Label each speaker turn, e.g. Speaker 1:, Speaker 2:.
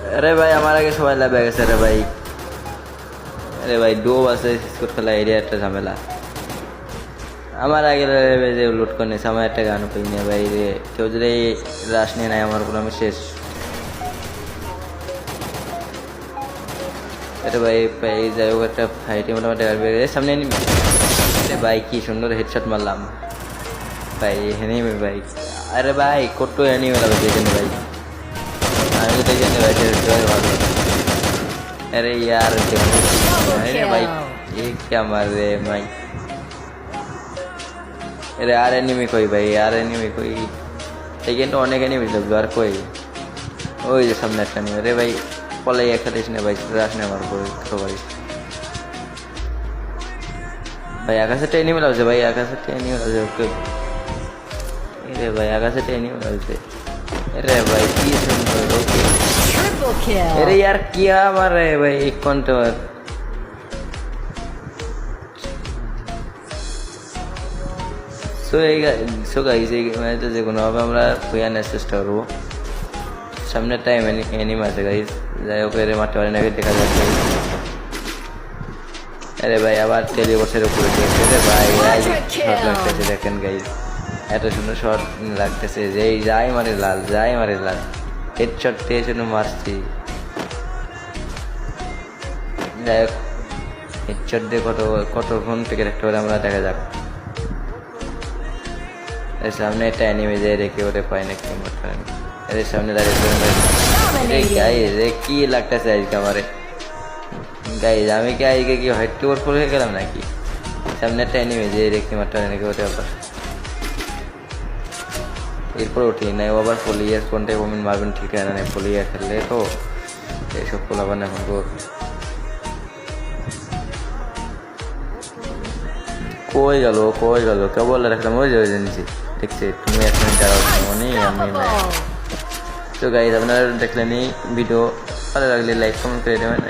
Speaker 1: अरे भाई हमारा के सवाल लग गया सर भाई। अरे भाई दो बस इसको खेला एरिया একটা ঝামেলা আমার আগে যে লুট করনে সময় একটা গান কইনে ভাই রে কেউ যদি রাশ নিয়ে নাই আমার পুরো আমি শেষ। अरे भाई भाई যাই হোক একটা ফাইটে মোটামুটি আসবে সামনে নিবি। अरे भाई কি সুন্দর হেডশট মারলাম ভাই এনিমি ভাই। अरे भाई কত এনিমি লাগবে দেখেন ভাই আমি তো দেখেন ভাই এটা ভালো। अरे यार अरे भाई ये क्या मार रहे हैं भाई। अरे यार एनिमी कोई भाई यार एनिमी कोई लेकिन तो অনেক এনিমি লোক আর কই ওই যে সামনে একটা নিয়ে। अरे भाई পলাই খেলিস না ভাই রাশ না মার করে তো ভাই ভাই আকাশে এনিমি লাগছে ভাই আকাশে এনিমি লাগছে ওকে। अरे भाई आकाशे एनिमी লাগছে। अरे भाई কি সুন্দর ওকে। अरे यार क्या मार रहे हैं भाई एक काउंटर। सो गाइस मैं तो देखो ना अब আমরা কোয়া নেক্সট করব সামনে টাইম এনিমি আছে গাইস যাই হোক এর মারতে পারে নাকি দেখা যাচ্ছে। अरे भाई আবার টেলিপোর্টের উপরে গেছে। अरे भाई শট লাগতেছে দেখেন গাইস এত সুন্দর শট লাগতেছে যে যাই মারে লাল হেডশট দিয়ে জন্য মারছি। যাই হোক হেডশট দিয়ে কতক্ষণ থেকে রাখতে পারে আমরা দেখা যাক। এর সামনে একটা এনিমি যায় রেখে ওরে পায় না কি মারতে এর সামনে দাঁড়িয়ে গাইস কি লাগতেছে আজকে আমারে গাইস আমি কি আজকে কি হাইট ওভার ফুল হয়ে গেলাম নাকি। সামনে একটা এনিমি যায় রেখে মারতে নাকি ওরে আবার এরপর উঠি নাই আবার ফলিয়ার কোনটা কমেন্ট মারবেন ঠিক আছে না ফলিয়া খেললে তো এইসব পোলাবান এখন কই গেল কেবল রাখলাম ওই যে নিচে দেখছি তুমি এক মিনিট দাঁড়াও মনে আমি নাই। তো গাইজ আপনারা দেখলেন এই ভিডিও ভালো লাগলে লাইক কমেন্ট করে দেবেন।